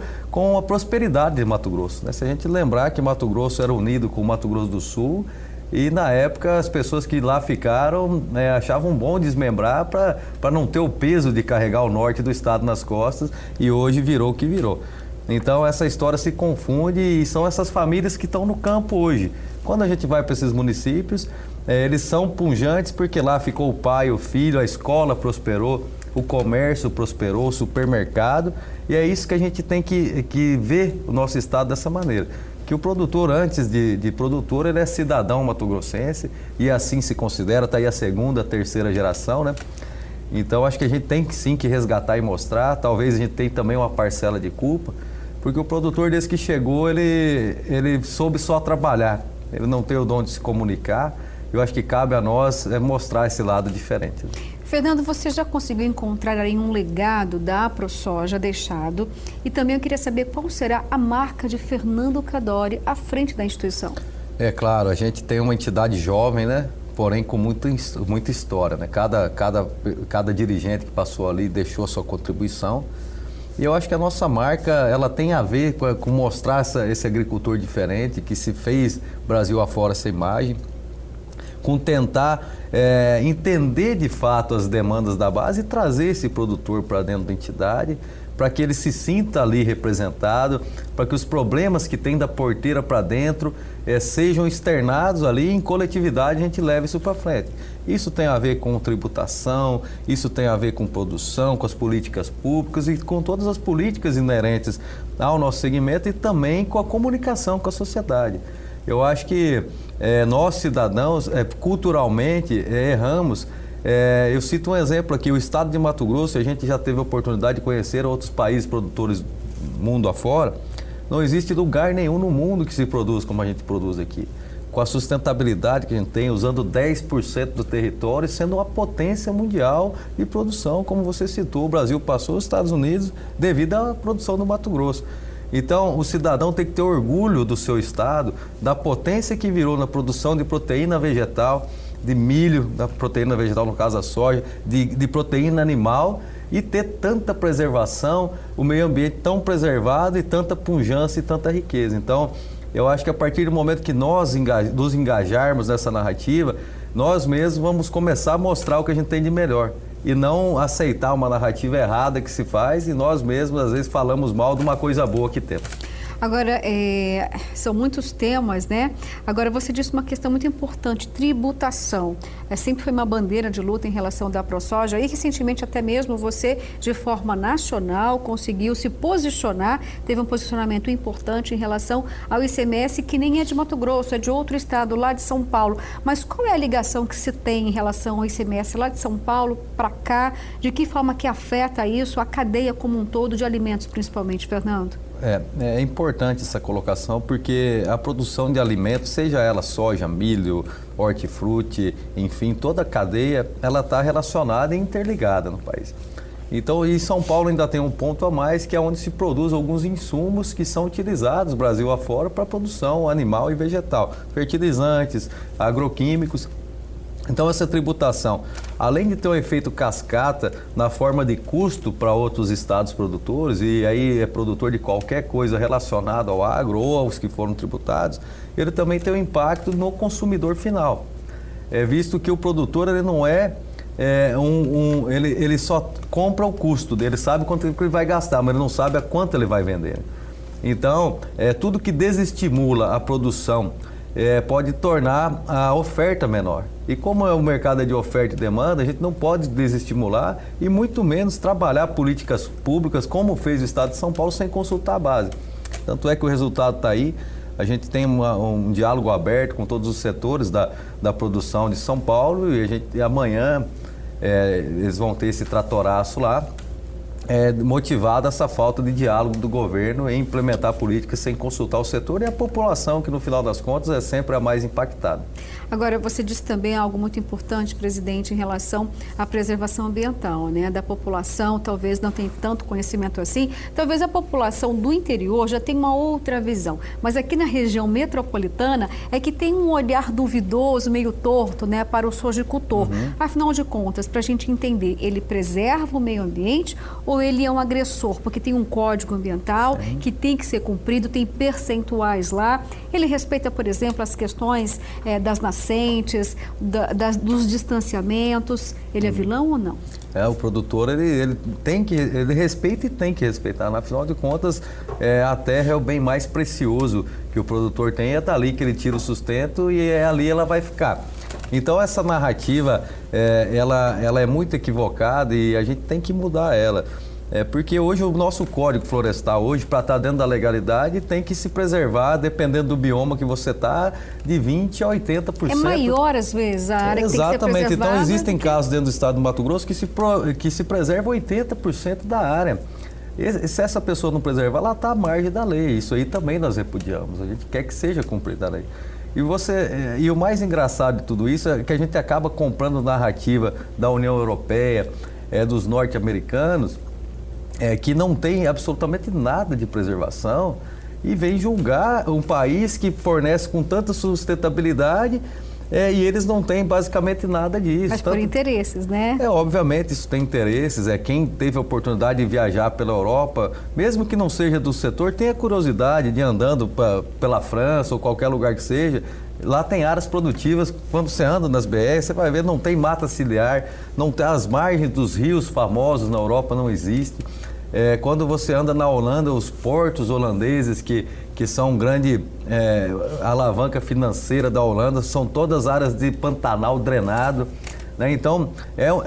a prosperidade de Mato Grosso, né? Se a gente lembrar que Mato Grosso era unido com o Mato Grosso do Sul, e na época as pessoas que lá ficaram, né, achavam bom desmembrar para não ter o peso de carregar o norte do estado nas costas, e hoje virou o que virou. Então essa história se confunde e são essas famílias que estão no campo hoje. Quando a gente vai para esses municípios, eles são pujantes porque lá ficou o pai, o filho, a escola prosperou, o comércio prosperou, o supermercado, e é isso que a gente tem que ver o nosso estado dessa maneira. Que o produtor, antes de produtor, ele é cidadão matogrossense e assim se considera, está aí a segunda, terceira geração, né? Então acho que a gente tem que sim que resgatar e mostrar, talvez a gente tenha também uma parcela de culpa, porque o produtor desde que chegou, ele soube só trabalhar, ele não tem o dom de se comunicar. Eu acho que cabe a nós mostrar esse lado diferente. Fernando, você já conseguiu encontrar aí um legado da AproSoja deixado? E também eu queria saber qual será a marca de Fernando Cadori à frente da instituição. É claro, a gente tem uma entidade jovem, né? Porém com muita história, né? Cada dirigente que passou ali deixou a sua contribuição. E eu acho que a nossa marca, ela tem a ver com mostrar esse agricultor diferente, que se fez Brasil afora essa imagem, com tentar entender de fato as demandas da base e trazer esse produtor para dentro da entidade, para que ele se sinta ali representado, para que os problemas que tem da porteira para dentro sejam externados ali em coletividade, a gente leva isso para frente. Isso tem a ver com tributação, isso tem a ver com produção, com as políticas públicas e com todas as políticas inerentes ao nosso segmento e também com a comunicação com a sociedade. Eu acho que nós cidadãos, culturalmente, erramos. Eu cito um exemplo aqui, o estado de Mato Grosso, a gente já teve a oportunidade de conhecer outros países produtores mundo afora. Não existe lugar nenhum no mundo que se produz como a gente produz aqui. Com a sustentabilidade que a gente tem, usando 10% do território, sendo uma potência mundial de produção, como você citou, o Brasil passou os Estados Unidos devido à produção do Mato Grosso. Então, o cidadão tem que ter orgulho do seu estado, da potência que virou na produção de proteína vegetal, de milho, da proteína vegetal, no caso a soja, de proteína animal, e ter tanta preservação, o meio ambiente tão preservado e tanta pujança e tanta riqueza. Então, eu acho que a partir do momento que nós nos engajarmos nessa narrativa, nós mesmos vamos começar a mostrar o que a gente tem de melhor. E não aceitar uma narrativa errada que se faz e nós mesmos, às vezes, falamos mal de uma coisa boa que temos. Agora, são muitos temas, né? Agora, você disse uma questão muito importante, tributação. Sempre foi uma bandeira de luta em relação da AproSoja e recentemente até mesmo você, de forma nacional, conseguiu se posicionar, teve um posicionamento importante em relação ao ICMS, que nem é de Mato Grosso, é de outro estado, lá de São Paulo. Mas qual é a ligação que se tem em relação ao ICMS lá de São Paulo para cá? De que forma que afeta isso, a cadeia como um todo de alimentos, principalmente, Fernando? É importante essa colocação porque a produção de alimentos, seja ela soja, milho, hortifruti, enfim, toda a cadeia, ela está relacionada e interligada no país. Então, e São Paulo ainda tem um ponto a mais, que é onde se produz alguns insumos que são utilizados Brasil afora para produção animal e vegetal, fertilizantes, agroquímicos. Então essa tributação, além de ter um efeito cascata na forma de custo para outros estados produtores, e aí é produtor de qualquer coisa relacionada ao agro ou aos que foram tributados, ele também tem um impacto no consumidor final. Visto que o produtor ele não ele só compra o custo dele, sabe quanto ele vai gastar, mas ele não sabe a quanto ele vai vender. Então, tudo que desestimula a produção pode tornar a oferta menor. E como o mercado é de oferta e demanda, a gente não pode desestimular e muito menos trabalhar políticas públicas como fez o Estado de São Paulo sem consultar a base. Tanto é que o resultado está aí. A gente tem um diálogo aberto com todos os setores da produção de São Paulo e amanhã eles vão ter esse tratoraço lá, motivado essa falta de diálogo do governo em implementar políticas sem consultar o setor e a população, que no final das contas é sempre a mais impactada. Agora, você disse também algo muito importante, presidente, em relação à preservação ambiental, né? Da população, talvez não tenha tanto conhecimento assim, talvez a população do interior já tenha uma outra visão, mas aqui na região metropolitana é que tem um olhar duvidoso, meio torto, né, para o sojicultor. Afinal de contas, para a gente entender, ele preserva o meio ambiente ou ele é um agressor? Porque tem um código ambiental que tem que ser cumprido, tem percentuais lá. Ele respeita, por exemplo, as questões das nascentes, dos distanciamentos. Ele é vilão ou não? O produtor, ele respeita e tem que respeitar. Afinal de contas, a terra é o bem mais precioso que o produtor tem. É dali que ele tira o sustento e ali ela vai ficar. Então essa narrativa, ela é muito equivocada e a gente tem que mudar ela. Porque hoje o nosso Código Florestal, hoje, para estar dentro da legalidade, tem que se preservar, dependendo do bioma que você está, de 20% a 80%. É maior, às vezes, a área que tem que ser preservada. Exatamente. Então, existem casos dentro do estado do Mato Grosso que se preserva 80% da área. E se essa pessoa não preservar, ela está à margem da lei. Isso aí também nós repudiamos. A gente quer que seja cumprida a lei. E o mais engraçado de tudo isso é que a gente acaba comprando narrativa da União Europeia, dos norte-americanos, que não tem absolutamente nada de preservação, e vem julgar um país que fornece com tanta sustentabilidade, e eles não têm basicamente nada disso. Mas por interesses, né? Obviamente isso tem interesses. Quem teve a oportunidade de viajar pela Europa, mesmo que não seja do setor, tem a curiosidade de ir andando pela França ou qualquer lugar que seja. Lá tem áreas produtivas. Quando você anda nas BR, você vai ver, não tem mata ciliar, não tem, as margens dos rios famosos na Europa não existem. Quando você anda na Holanda, os portos holandeses, que são grande alavanca financeira da Holanda, são todas áreas de Pantanal drenado, né? Então,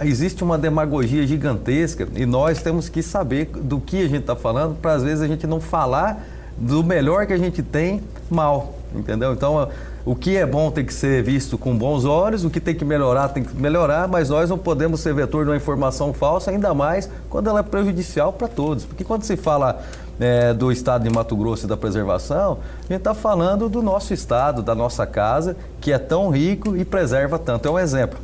existe uma demagogia gigantesca e nós temos que saber do que a gente está falando, para às vezes a gente não falar do melhor que a gente tem mal, entendeu? Então, o que é bom tem que ser visto com bons olhos, o que tem que melhorar, mas nós não podemos ser vetor de uma informação falsa, ainda mais quando ela é prejudicial para todos. Porque quando se fala do estado de Mato Grosso e da preservação, a gente está falando do nosso estado, da nossa casa, que é tão rico e preserva tanto. É um exemplo.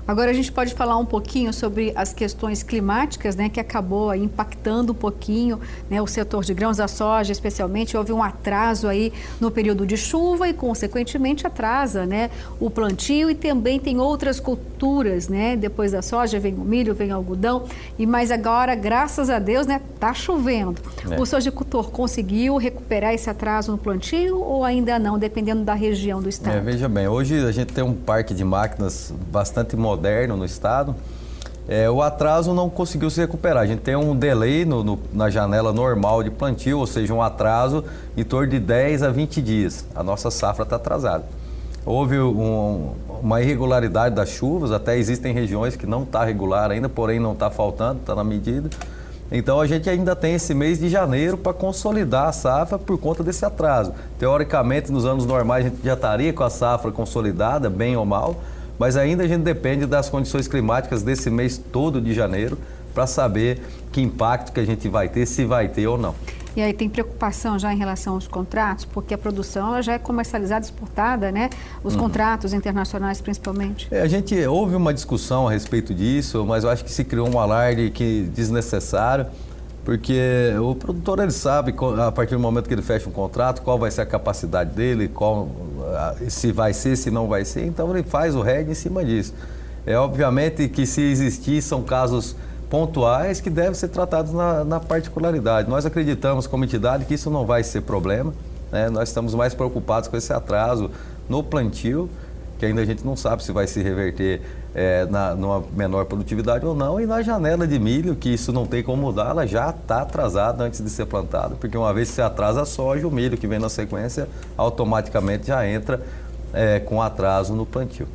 Agora a gente pode falar um pouquinho sobre as questões climáticas, né, que acabou aí impactando um pouquinho, né, o setor de grãos, a soja especialmente. Houve um atraso aí no período de chuva e consequentemente atrasa, né, o plantio, e também tem outras culturas, né? Depois da soja vem o milho, vem o algodão, mas agora, graças a Deus, né, tá chovendo. O sojicultor conseguiu recuperar esse atraso no plantio ou ainda não, dependendo da região do estado? Veja bem, hoje a gente tem um parque de máquinas bastante moderno no estado. O atraso não conseguiu se recuperar. A gente tem um delay na janela normal de plantio, ou seja, um atraso em torno de 10 a 20 dias. A nossa safra está atrasada. Houve uma irregularidade das chuvas, até existem regiões que não está regular ainda, porém não está faltando, está na medida. Então a gente ainda tem esse mês de janeiro para consolidar a safra por conta desse atraso. Teoricamente, nos anos normais a gente já estaria com a safra consolidada, bem ou mal, mas ainda a gente depende das condições climáticas desse mês todo de janeiro para saber que impacto que a gente vai ter, se vai ter ou não. E aí tem preocupação já em relação aos contratos, porque a produção ela já é comercializada, exportada, né? Os contratos internacionais principalmente. Houve uma discussão a respeito disso, mas eu acho que se criou um alarde desnecessário, porque o produtor ele sabe, a partir do momento que ele fecha um contrato, qual vai ser a capacidade dele, se vai ser, se não vai ser, então ele faz o hedge em cima disso. Obviamente que se existir são casos pontuais que devem ser tratados na particularidade. Nós acreditamos como entidade que isso não vai ser problema, né? Nós estamos mais preocupados com esse atraso no plantio, que ainda a gente não sabe se vai se reverter numa menor produtividade ou não, e na janela de milho, que isso não tem como mudar, ela já está atrasada antes de ser plantada, porque uma vez que se atrasa a soja, o milho que vem na sequência automaticamente já entra com atraso no plantio.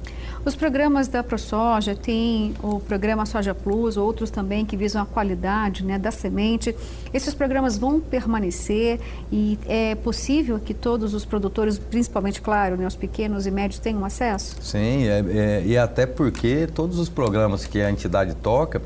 Os programas da ProSoja, tem o programa Soja Plus, outros também que visam a qualidade, né, da semente. Esses programas vão permanecer e é possível que todos os produtores, principalmente, claro, né, os pequenos e médios, tenham acesso? Sim, e até porque todos os programas que a entidade toca,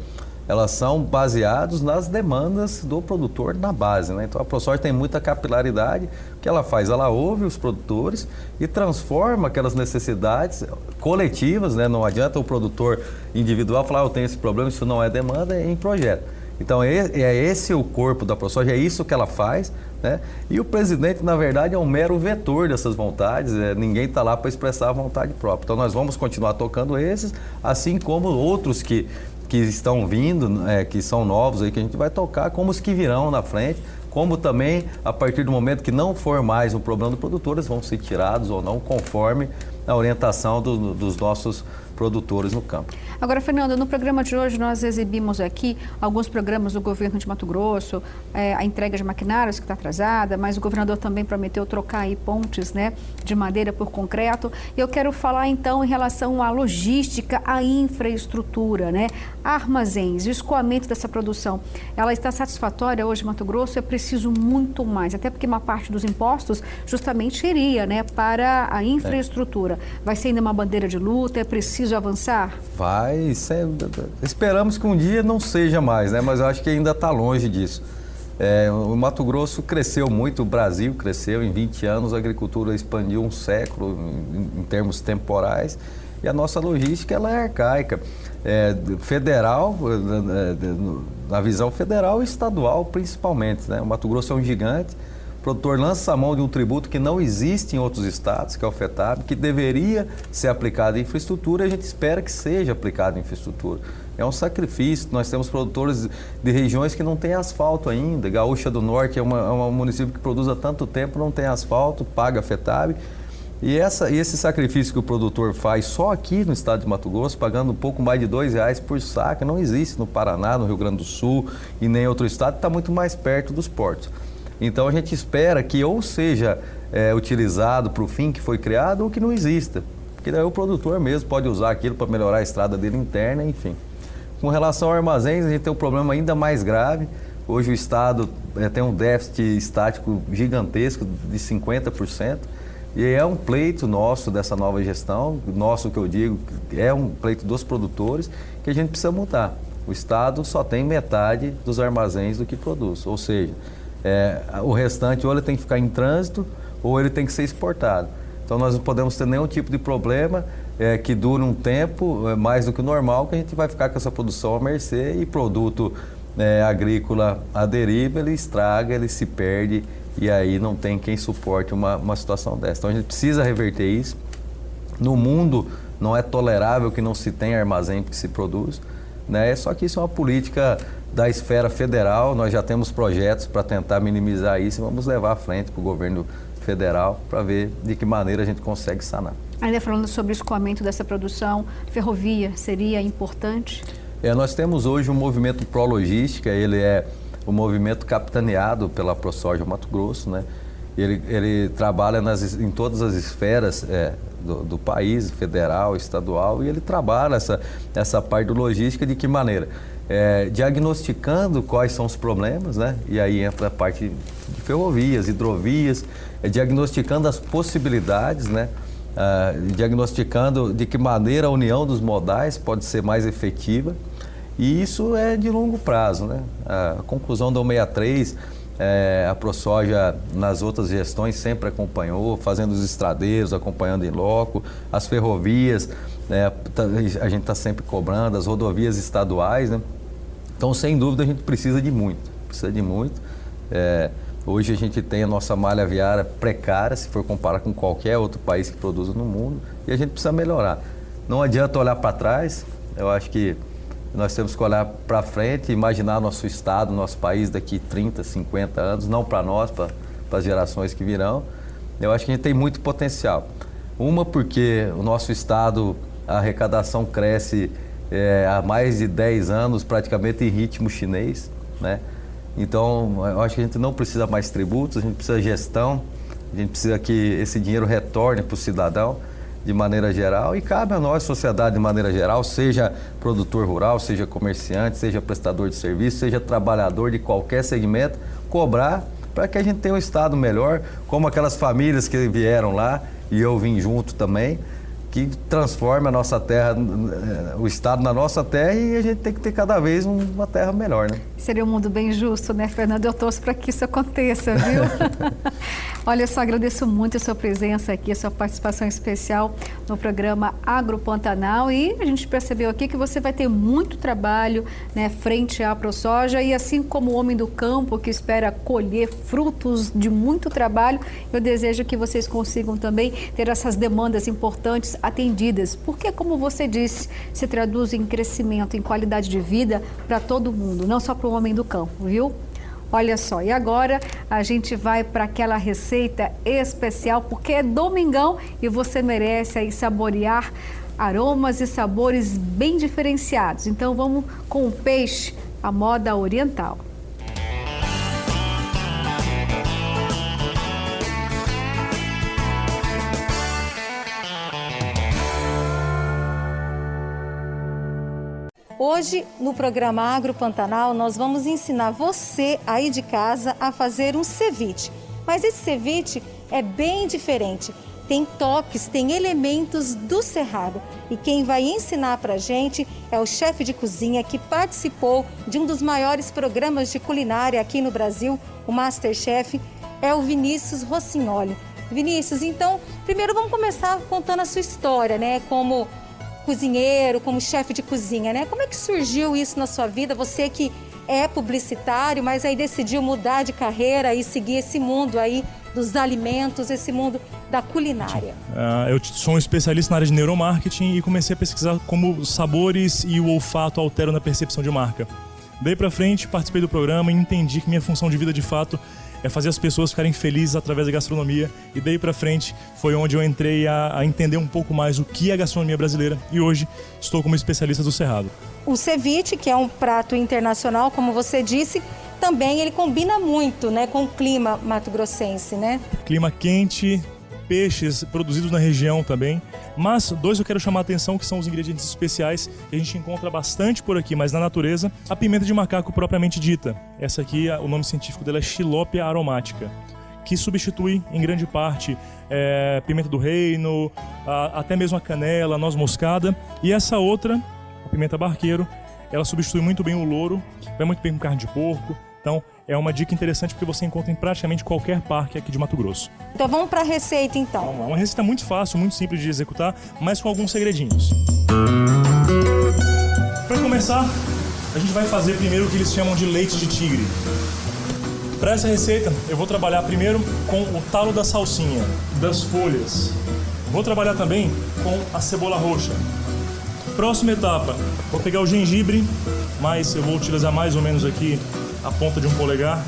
elas são baseados nas demandas do produtor na base, né? Então a ProSoja tem muita capilaridade. O que ela faz? Ela ouve os produtores e transforma aquelas necessidades coletivas, né? Não adianta o produtor individual falar, eu tenho esse problema, isso não é demanda, em projeto. Então esse o corpo da ProSoja, é isso que ela faz, né? E o presidente, na verdade, é um mero vetor dessas vontades, ninguém está lá para expressar a vontade própria. Então nós vamos continuar tocando esses, assim como outros que estão vindo, que são novos aí, que a gente vai tocar, como os que virão na frente, como também, a partir do momento que não for mais um problema do produtor, eles vão ser tirados ou não, conforme a orientação dos nossos produtores no campo. Agora, Fernando, no programa de hoje nós exibimos aqui alguns programas do governo de Mato Grosso, a entrega de maquinários que está atrasada, mas o governador também prometeu trocar aí pontes, né, de madeira por concreto. E eu quero falar então em relação à logística, à infraestrutura, né, armazéns, o escoamento dessa produção. Ela está satisfatória hoje em Mato Grosso? É preciso muito mais, até porque uma parte dos impostos justamente iria, né, para a infraestrutura. Vai ser ainda uma bandeira de luta? É preciso avançar? Esperamos que um dia não seja mais, né? Mas eu acho que ainda está longe disso. O Mato Grosso cresceu muito, o Brasil cresceu em 20 anos, a agricultura expandiu um século em termos temporais e a nossa logística ela é arcaica. Federal, na visão federal e estadual principalmente, né? O Mato Grosso é um gigante, o produtor lança a mão de um tributo que não existe em outros estados, que é o FETAB, que deveria ser aplicado em infraestrutura e a gente espera que seja aplicado em infraestrutura. É um sacrifício, nós temos produtores de regiões que não têm asfalto ainda, Gaúcha do Norte é um município que produz há tanto tempo, não tem asfalto, paga FETAB. E esse sacrifício que o produtor faz só aqui no estado de Mato Grosso, pagando um pouco mais de R$2 por saca, não existe no Paraná, no Rio Grande do Sul e nem em outro estado, está muito mais perto dos portos. Então a gente espera que ou seja utilizado para o fim que foi criado ou que não exista, porque daí o produtor mesmo pode usar aquilo para melhorar a estrada dele interna, enfim. Com relação a armazéns, a gente tem um problema ainda mais grave. Hoje o estado tem um déficit estático gigantesco de 50%. E é um pleito nosso dessa nova gestão, nosso que eu digo, é um pleito dos produtores, que a gente precisa mudar. O estado só tem metade dos armazéns do que produz, ou seja, o restante ou ele tem que ficar em trânsito ou ele tem que ser exportado. Então nós não podemos ter nenhum tipo de problema que dure um tempo mais do que o normal, que a gente vai ficar com essa produção à mercê e produto agrícola à deriva, ele estraga, ele se perde e aí não tem quem suporte uma situação dessa. Então a gente precisa reverter isso. No mundo não é tolerável que não se tenha armazém que se produz, né? Só que isso é uma política da esfera federal, nós já temos projetos para tentar minimizar isso e vamos levar à frente para o governo federal para ver de que maneira a gente consegue sanar. Ainda falando sobre o escoamento dessa produção, ferrovia seria importante? Nós temos hoje um movimento pró-logística, ele é o movimento capitaneado pela ProSoja Mato Grosso, né? Ele trabalha em todas as esferas do país, federal, estadual, e ele trabalha essa parte do logística de que maneira? Diagnosticando quais são os problemas, né? E aí entra a parte de ferrovias, hidrovias, diagnosticando as possibilidades, né? Diagnosticando de que maneira a união dos modais pode ser mais efetiva, e isso é de longo prazo, né? A conclusão da 163, a ProSoja nas outras gestões sempre acompanhou, fazendo os estradeiros, acompanhando em loco, as ferrovias, a gente está sempre cobrando, as rodovias estaduais, né? Então, sem dúvida, a gente precisa de muito. Hoje a gente tem a nossa malha viária precária, se for comparar com qualquer outro país que produza no mundo, e a gente precisa melhorar. Não adianta olhar para trás, eu acho que nós temos que olhar para frente, imaginar nosso estado, nosso país daqui 30, 50 anos, não para nós, para as gerações que virão. Eu acho que a gente tem muito potencial. Uma, porque o nosso estado, a arrecadação cresce há mais de 10 anos, praticamente em ritmo chinês, né? Então, eu acho que a gente não precisa mais tributos, a gente precisa de gestão, a gente precisa que esse dinheiro retorne para o cidadão de maneira geral e cabe a nós, sociedade de maneira geral, seja produtor rural, seja comerciante, seja prestador de serviço, seja trabalhador de qualquer segmento, cobrar para que a gente tenha um estado melhor, como aquelas famílias que vieram lá e eu vim junto também, que transforma a nossa terra, o estado na nossa terra, e a gente tem que ter cada vez uma terra melhor, né? Seria um mundo bem justo, né, Fernando? Eu torço para que isso aconteça, viu? Olha só, agradeço muito a sua presença aqui, a sua participação especial no programa AgroPantanal, e a gente percebeu aqui que você vai ter muito trabalho, né, frente à ProSoja, e assim como o homem do campo que espera colher frutos de muito trabalho, eu desejo que vocês consigam também ter essas demandas importantes atendidas, porque, como você disse, se traduz em crescimento, em qualidade de vida para todo mundo, não só para o homem do campo, viu? Olha só, e agora a gente vai para aquela receita especial, porque é domingão e você merece aí saborear aromas e sabores bem diferenciados. Então vamos com o peixe à moda oriental. Hoje, no programa AgroPantanal, nós vamos ensinar você aí de casa a fazer um ceviche. Mas esse ceviche é bem diferente. tem toques, tem elementos do Cerrado. E quem vai ensinar pra gente é o chefe de cozinha que participou de um dos maiores programas de culinária aqui no Brasil, o MasterChef, é o Vinícius Rossignoli. Vinícius, então, primeiro vamos começar contando a sua história, né? Como cozinheiro, como chefe de cozinha, né? Como é que surgiu isso na sua vida? Você que é publicitário, mas aí decidiu mudar de carreira e seguir esse mundo aí dos alimentos, esse mundo da culinária. Eu sou um especialista na área de neuromarketing e comecei a pesquisar como os sabores e o olfato alteram na percepção de marca. Daí pra frente, participei do programa e entendi que minha função de vida, de fato, é fazer as pessoas ficarem felizes através da gastronomia. E daí pra frente foi onde eu entrei a entender um pouco mais o que é a gastronomia brasileira. E hoje estou como especialista do Cerrado. O ceviche, que é um prato internacional, como você disse, também ele combina muito, né, com o clima mato-grossense, né? Clima quente, peixes produzidos na região também. Mas dois eu quero chamar a atenção, que são os ingredientes especiais que a gente encontra bastante por aqui, mas na natureza. A pimenta de macaco propriamente dita. Essa aqui, o nome científico dela é Xilópia aromática, que substitui em grande parte pimenta do reino, até mesmo a canela, a noz moscada. E essa outra, a pimenta barqueiro, ela substitui muito bem o louro, vai muito bem com carne de porco. Então é uma dica interessante porque você encontra em praticamente qualquer parque aqui de Mato Grosso. Então vamos para a receita então. É uma receita muito fácil, muito simples de executar, mas com alguns segredinhos. Para começar, a gente vai fazer primeiro o que eles chamam de leite de tigre. Para essa receita, eu vou trabalhar primeiro com o talo da salsinha, das folhas. Vou trabalhar também com a cebola roxa. Próxima etapa, vou pegar o gengibre, mas eu vou utilizar mais ou menos aqui a ponta de um polegar.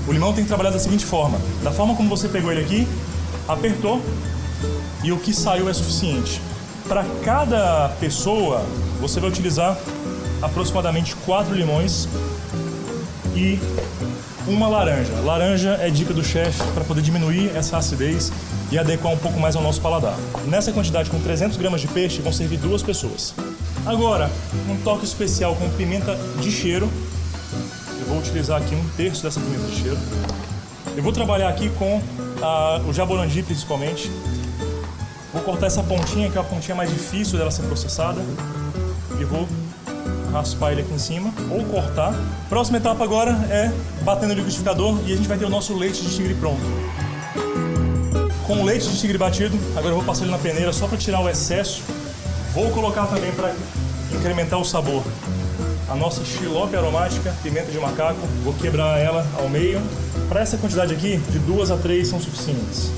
O limão tem que trabalhar da seguinte forma: da forma como você pegou ele aqui, apertou e o que saiu é suficiente. Para cada pessoa, você vai utilizar aproximadamente 4 limões e uma laranja. Laranja é dica do chefe para poder diminuir essa acidez e adequar um pouco mais ao nosso paladar. Nessa quantidade, com 300 gramas de peixe, vão servir 2 pessoas. Agora, um toque especial com pimenta de cheiro. Eu vou utilizar aqui 1/3 dessa pimenta de cheiro. Eu vou trabalhar aqui com o jaborandi principalmente. Vou cortar essa pontinha, que é a pontinha mais difícil dela ser processada. E vou raspar ele aqui em cima, ou cortar. Próxima etapa agora é bater no liquidificador e a gente vai ter o nosso leite de tigre pronto. Com o leite de tigre batido, agora eu vou passar ele na peneira só para tirar o excesso. Vou colocar também para incrementar o sabor a nossa xilópia aromática, pimenta de macaco. Vou quebrar ela ao meio. Para essa quantidade aqui, de 2 a 3 são suficientes.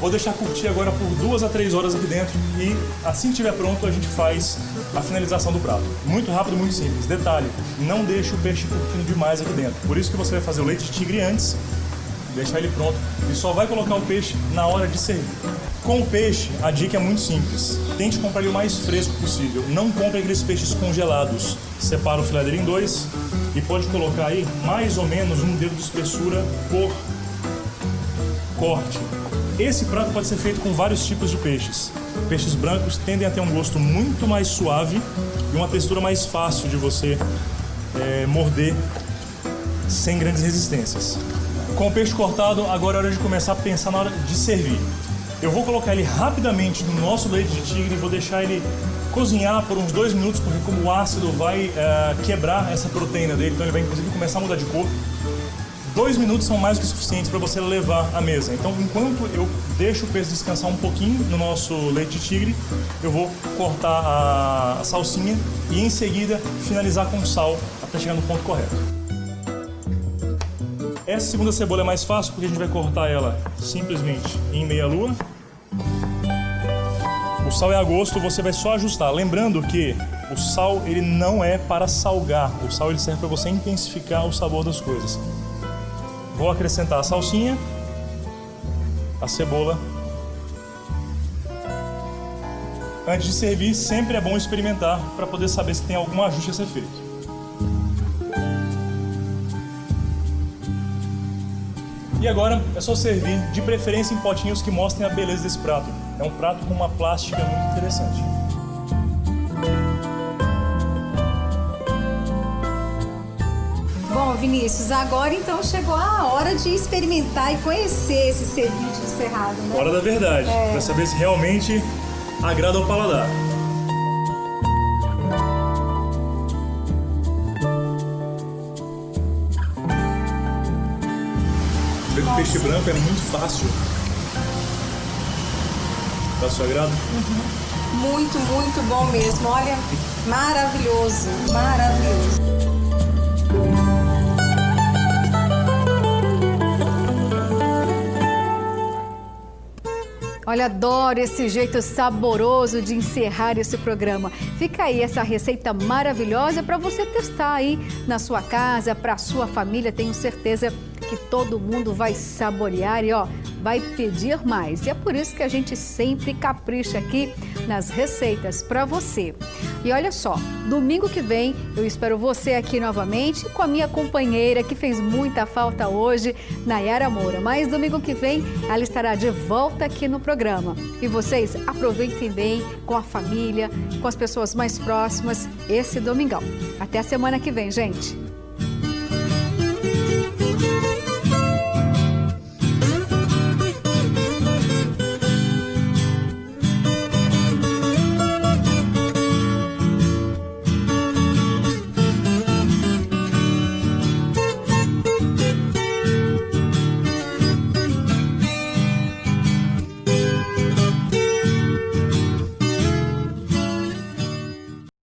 Vou deixar curtir agora por 2 a 3 horas aqui dentro e assim que estiver pronto a gente faz a finalização do prato. Muito rápido, muito simples. Detalhe, não deixe o peixe curtindo demais aqui dentro. Por isso que você vai fazer o leite de tigre antes, deixar ele pronto e só vai colocar o peixe na hora de servir. Com o peixe, a dica é muito simples. Tente comprar ele o mais fresco possível. Não compre aqueles peixes congelados. Separa o filé dele em 2 e pode colocar aí mais ou menos 1 dedo de espessura por corte. Esse prato pode ser feito com vários tipos de peixes. Peixes brancos tendem a ter um gosto muito mais suave e uma textura mais fácil de você morder sem grandes resistências. Com o peixe cortado, agora é hora de começar a pensar na hora de servir. Eu vou colocar ele rapidamente no nosso leite de tigre e vou deixar ele cozinhar por uns 2 minutos, porque como o ácido vai quebrar essa proteína dele, então ele vai inclusive começar a mudar de cor. 2 minutos são mais do que suficientes para você levar à mesa. Então, enquanto eu deixo o peixe descansar um pouquinho no nosso leite de tigre, eu vou cortar a salsinha e em seguida finalizar com sal até chegar no ponto correto. Essa segunda cebola é mais fácil porque a gente vai cortar ela simplesmente em meia lua. O sal é a gosto, você vai só ajustar. Lembrando que o sal ele não é para salgar, o sal ele serve para você intensificar o sabor das coisas. Vou acrescentar a salsinha, a cebola. Antes de servir, sempre é bom experimentar para poder saber se tem algum ajuste a ser feito. E agora é só servir, de preferência em potinhos que mostrem a beleza desse prato. É um prato com uma plástica muito interessante. Bom, Vinícius, agora então chegou a hora de experimentar e conhecer esse ceviche de Cerrado, né? Hora da verdade, para saber se realmente agrada ao paladar. Ver que o peixe branco é muito fácil. Tá do seu agrado? Muito, muito bom mesmo. Olha, maravilhoso, maravilhoso. Olha, adoro esse jeito saboroso de encerrar esse programa. Fica aí essa receita maravilhosa para você testar aí na sua casa, para a sua família. Tenho certeza que todo mundo vai saborear e vai pedir mais. E é por isso que a gente sempre capricha aqui nas receitas para você. E olha só, domingo que vem eu espero você aqui novamente com a minha companheira que fez muita falta hoje, Nayara Moura. Mas domingo que vem ela estará de volta aqui no programa. E vocês aproveitem bem com a família, com as pessoas mais próximas esse domingão. Até a semana que vem, gente!